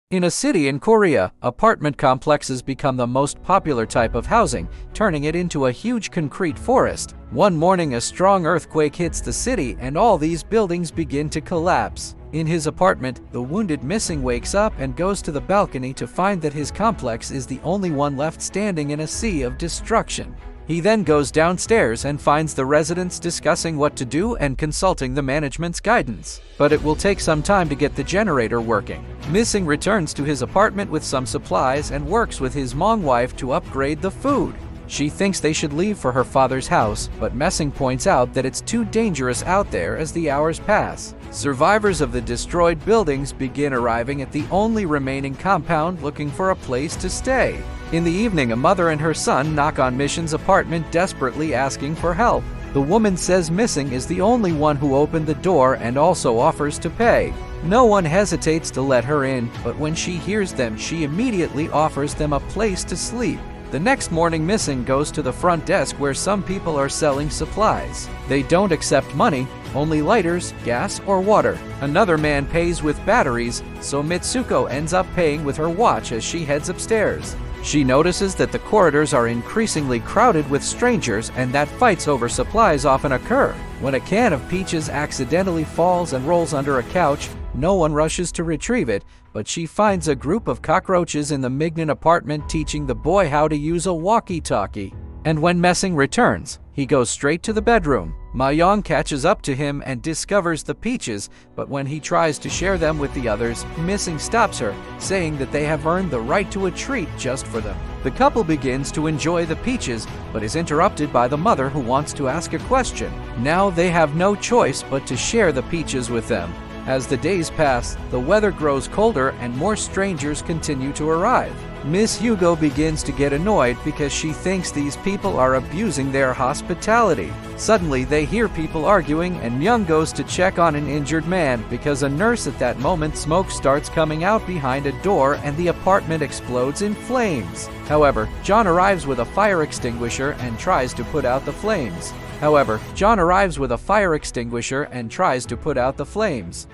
In a city in Korea, apartment complexes become the most popular type of housing, turning it into a huge concrete forest. One morning, a strong earthquake hits the city and all these buildings begin to collapse. In his apartment, the wounded missing wakes up and goes to the balcony to find that his complex is the only one left standing in a sea of destruction. He then goes downstairs and finds the residents discussing what to do and consulting the management's guidance. But it will take some time to get the generator working. Missing returns to his apartment with some supplies and works with his Hmong wife to upgrade the food. She thinks they should leave for her father's house, but Messing points out that it's too dangerous out there as the hours pass. Survivors of the destroyed buildings begin arriving at the only remaining compound looking for a place to stay. In the evening, a mother and her son knock on Mission's apartment desperately asking for help. The woman says Missing is the only one who opened the door and also offers to pay. No one hesitates to let her in, but when she hears them, she immediately offers them a place to sleep. The next morning, Missing goes to the front desk where some people are selling supplies. They don't accept money, only lighters, gas, or water. Another man pays with batteries, so Mitsuko ends up paying with her watch as she heads upstairs. She notices that the corridors are increasingly crowded with strangers and that fights over supplies often occur. When a can of peaches accidentally falls and rolls under a couch, no one rushes to retrieve it, but she finds a group of cockroaches in the Mignon apartment teaching the boy how to use a walkie-talkie. And when Messing returns, he goes straight to the bedroom. Ma-young catches up to him and discovers the peaches, but when he tries to share them with the others, Missing stops her, saying that they have earned the right to a treat just for them. The couple begins to enjoy the peaches, but is interrupted by the mother who wants to ask a question. Now they have no choice but to share the peaches with them. As the days pass, the weather grows colder and more strangers continue to arrive. Miss Hugo begins to get annoyed because she thinks these people are abusing their hospitality. Suddenly, they hear people arguing and Myung goes to check on an injured man because a nurse at that moment smoke starts coming out behind a door and the apartment explodes in flames. However, John arrives with a fire extinguisher and tries to put out the flames.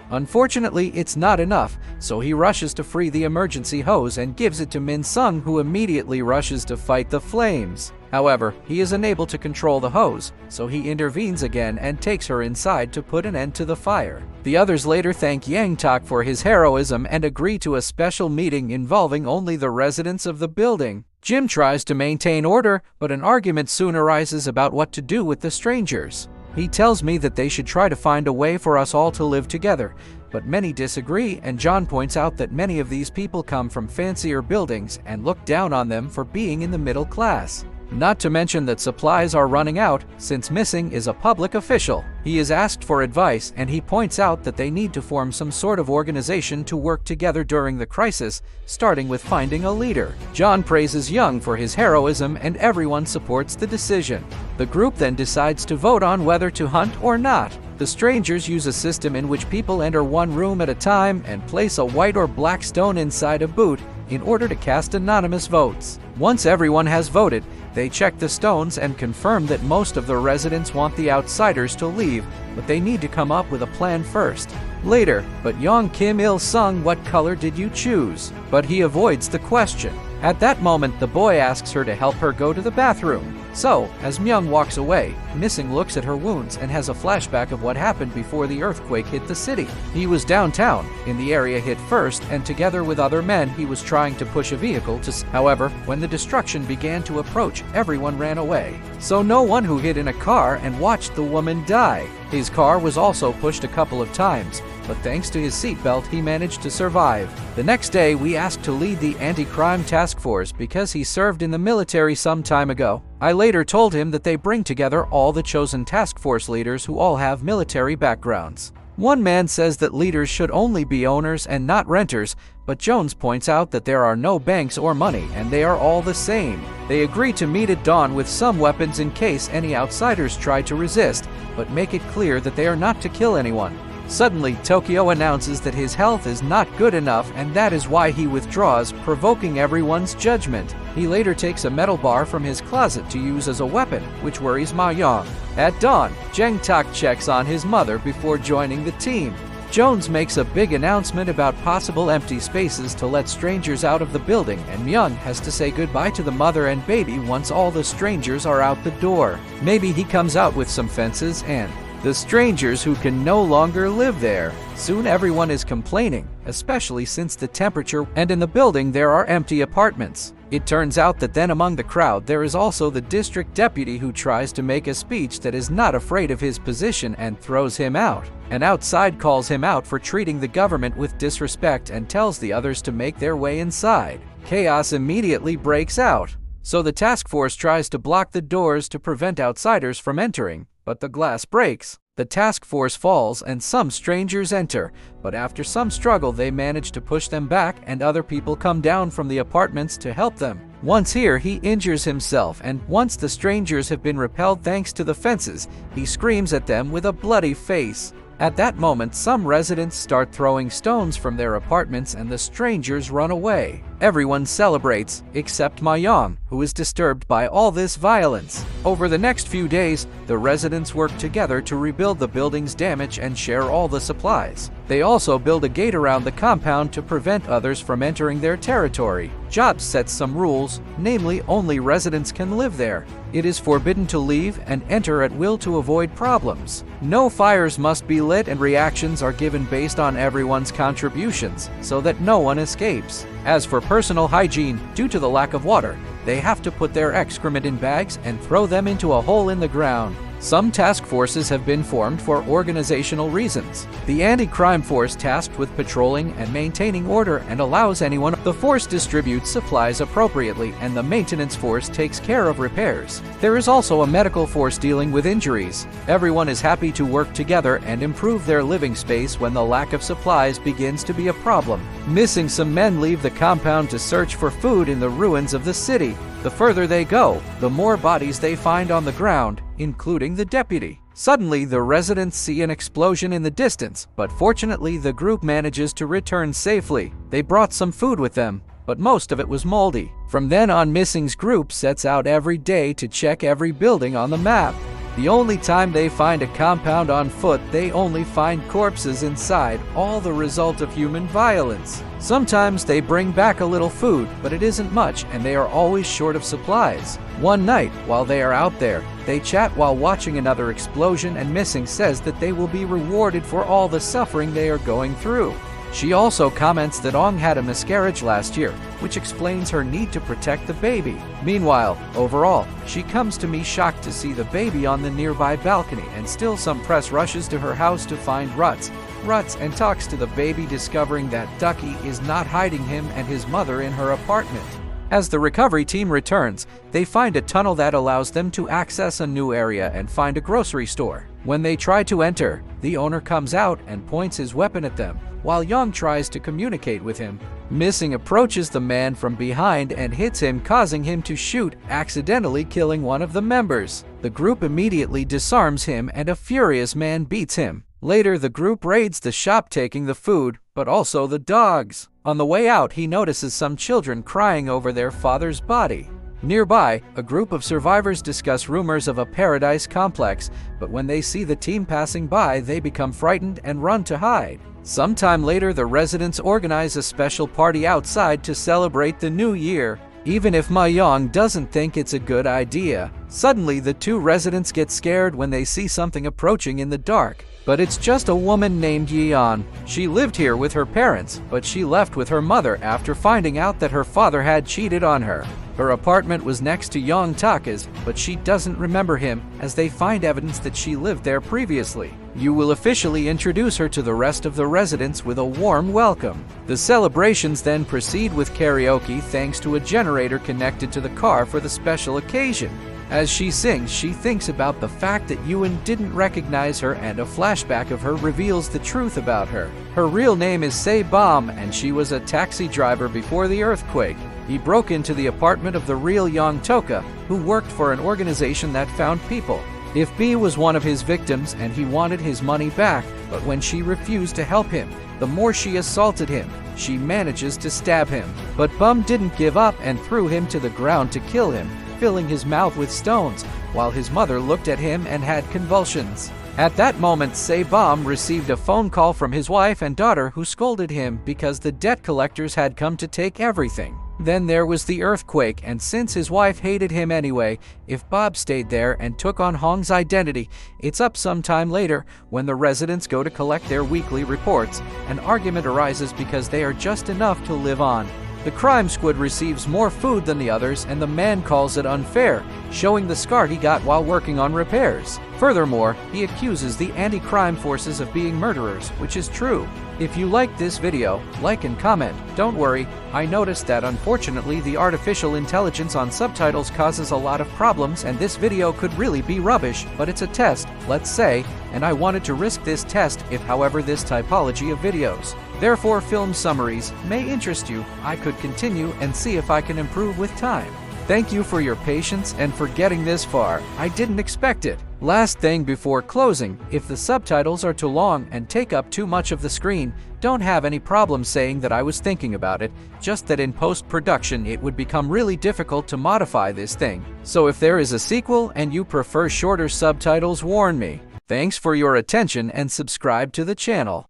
Unfortunately, it's not enough, so he rushes to free the emergency hose and gives it to Min-sung, who immediately rushes to fight the flames. However, he is unable to control the hose, so he intervenes again and takes her inside to put an end to the fire. The others later thank Yang Tak for his heroism and agree to a special meeting involving only the residents of the building. Jim tries to maintain order, but an argument soon arises about what to do with the strangers. He tells me that they should try to find a way for us all to live together, but many disagree, and John points out that many of these people come from fancier buildings and look down on them for being in the middle class. Not to mention that supplies are running out since Missing is a public official. He is asked for advice and he points out that they need to form some sort of organization to work together during the crisis, starting with finding a leader. John praises Young for his heroism and everyone supports the decision. The group then decides to vote on whether to hunt or not. The strangers use a system in which people enter one room at a time and place a white or black stone inside a boot in order to cast anonymous votes. Once everyone has voted, they check the stones and confirm that most of the residents want the outsiders to leave, but they need to come up with a plan first. Later, but Young Kim Il-sung, what color did you choose? But he avoids the question. At that moment, the boy asks her to help her go to the bathroom. So, as Myung walks away, Missing looks at her wounds and has a flashback of what happened before the earthquake hit the city. He was downtown, in the area hit first, and together with other men, he was trying to push a vehicle to... However, when the destruction began to approach, everyone ran away. So no one who hid in a car and watched the woman die. His car was also pushed a couple of times, but thanks to his seatbelt, he managed to survive. The next day, we asked to lead the anti-crime task force because he served in the military some time ago. I later told him that they bring together all the chosen task force leaders who all have military backgrounds. One man says that leaders should only be owners and not renters, but Jones points out that there are no banks or money and they are all the same. They agree to meet at dawn with some weapons in case any outsiders try to resist, but make it clear that they are not to kill anyone. Suddenly, Tokyo announces that his health is not good enough and that is why he withdraws, provoking everyone's judgment. He later takes a metal bar from his closet to use as a weapon, which worries Ma-young. At dawn, Jang Tak checks on his mother before joining the team. Jones makes a big announcement about possible empty spaces to let strangers out of the building, and Myung has to say goodbye to the mother and baby once all the strangers are out the door. Maybe he comes out with some fences and the strangers who can no longer live there. Soon everyone is complaining, especially since the temperature, and in the building there are empty apartments. It turns out that then among the crowd there is also the district deputy who tries to make a speech that is not afraid of his position and throws him out. And outside calls him out for treating the government with disrespect and tells the others to make their way inside. Chaos immediately breaks out. So the task force tries to block the doors to prevent outsiders from entering, but the glass breaks. The task force falls and some strangers enter, but after some struggle they manage to push them back and other people come down from the apartments to help them. Once here, he injures himself, and once the strangers have been repelled thanks to the fences, he screams at them with a bloody face. At that moment, some residents start throwing stones from their apartments and the strangers run away. Everyone celebrates, except Myung, who is disturbed by all this violence. Over the next few days, the residents work together to rebuild the building's damage and share all the supplies. They also build a gate around the compound to prevent others from entering their territory. Jobs sets some rules, namely only residents can live there. It is forbidden to leave and enter at will to avoid problems. No fires must be lit and reactions are given based on everyone's contributions, so that no one escapes. As for personal hygiene, due to the lack of water, they have to put their excrement in bags and throw them into a hole in the ground. Some task forces have been formed for organizational reasons. The anti-crime force tasked with patrolling and maintaining order and allows anyone. The force distributes supplies appropriately, and the maintenance force takes care of repairs. There is also a medical force dealing with injuries. Everyone is happy to work together and improve their living space when the lack of supplies begins to be a problem. Missing some men leave the compound to search for food in the ruins of the city. The further they go, the more bodies they find on the ground, including the deputy. Suddenly, the residents see an explosion in the distance, but fortunately the group manages to return safely. They brought some food with them, but most of it was moldy. From then on, Missing's group sets out every day to check every building on the map. The only time they find a compound on foot, they only find corpses inside, all the result of human violence. Sometimes they bring back a little food, but it isn't much, and they are always short of supplies. One night, while they are out there, they chat while watching another explosion, and Missing says that they will be rewarded for all the suffering they are going through. She also comments that Ong had a miscarriage last year, which explains her need to protect the baby. Meanwhile, overall, she comes to me shocked to see the baby on the nearby balcony, and still some press rushes to her house to find Ruts, and talks to the baby, discovering that Ducky is not hiding him and his mother in her apartment. As the recovery team returns, they find a tunnel that allows them to access a new area and find a grocery store. When they try to enter, the owner comes out and points his weapon at them, while Young tries to communicate with him. Missing approaches the man from behind and hits him, causing him to shoot, accidentally killing one of the members. The group immediately disarms him and a furious man beats him. Later, the group raids the shop, taking the food, but also the dogs. On the way out, he notices some children crying over their father's body. Nearby, a group of survivors discuss rumors of a paradise complex, but when they see the team passing by, they become frightened and run to hide. Sometime later, the residents organize a special party outside to celebrate the new year, even if Ma Yong doesn't think it's a good idea. Suddenly, the two residents get scared when they see something approaching in the dark. But it's just a woman named Yeon. She lived here with her parents, but she left with her mother after finding out that her father had cheated on her. Her apartment was next to Yong Taka's, but she doesn't remember him, as they find evidence that she lived there previously. You will officially introduce her to the rest of the residents with a warm welcome. The celebrations then proceed with karaoke thanks to a generator connected to the car for the special occasion. As she sings, she thinks about the fact that Ewan didn't recognize her, and a flashback of her reveals the truth about her. Her real name is Se Bom, and she was a taxi driver before the earthquake. He broke into the apartment of the real Yang Toka, who worked for an organization that found people. If B was one of his victims and he wanted his money back, but when she refused to help him, the more she assaulted him, she manages to stab him. But Bum didn't give up and threw him to the ground to kill him, filling his mouth with stones, while his mother looked at him and had convulsions. At that moment, Sebam received a phone call from his wife and daughter who scolded him because the debt collectors had come to take everything. Then there was the earthquake, and since his wife hated him anyway, if Bob stayed there and took on Hong's identity, it's up sometime later when the residents go to collect their weekly reports. An argument arises because they are just enough to live on. The crime squad receives more food than the others, and the man calls it unfair, showing the scar he got while working on repairs. Furthermore, he accuses the anti-crime forces of being murderers, which is true. If you liked this video, like and comment. Don't worry, I noticed that unfortunately the artificial intelligence on subtitles causes a lot of problems, and this video could really be rubbish, but it's a test, let's say, and I wanted to risk this test if however this typology of videos. Therefore, film summaries may interest you. I could continue and see if I can improve with time. Thank you for your patience and for getting this far. I didn't expect it. Last thing before closing, if the subtitles are too long and take up too much of the screen, don't have any problem saying that I was thinking about it, just that in post-production it would become really difficult to modify this thing. So if there is a sequel and you prefer shorter subtitles, warn me. Thanks for your attention and subscribe to the channel.